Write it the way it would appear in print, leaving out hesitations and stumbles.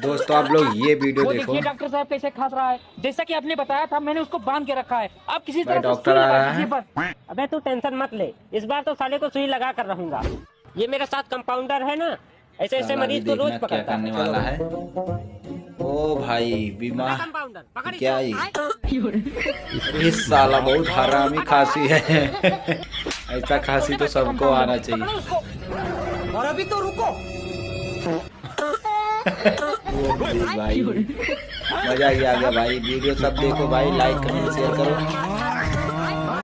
दोस्तों आप लोग ये वीडियो वो देखो। देखिए डॉक्टर साहब कैसे खांस रहा है, जैसा कि आपने बताया था मैंने उसको बांध के रखा है। आप किसी भाई तरह से डॉक्टर सुई आ लगा रहा दीजिए है। बस। अबे तू टेंशन मत ले, इस बार तो साले को सुई लगा कर रहूंगा। ये मेरे साथ कंपाउंडर है ना, ऐसे ऐसे साला अभी मरीज को देखना रोज क्या पकड़ता करने है। वाला है। ओ भाई बीमा कंपाउंडर पकड़ क्या ही। इस साला बहुत हरामी खांसी है। ऐसा खांसी तो सबको आना चाहिए। और अभी तो रुको। भाई मजा ही आ गया भाई। वीडियो सब देखो भाई, लाइक कमेंट शेयर करो।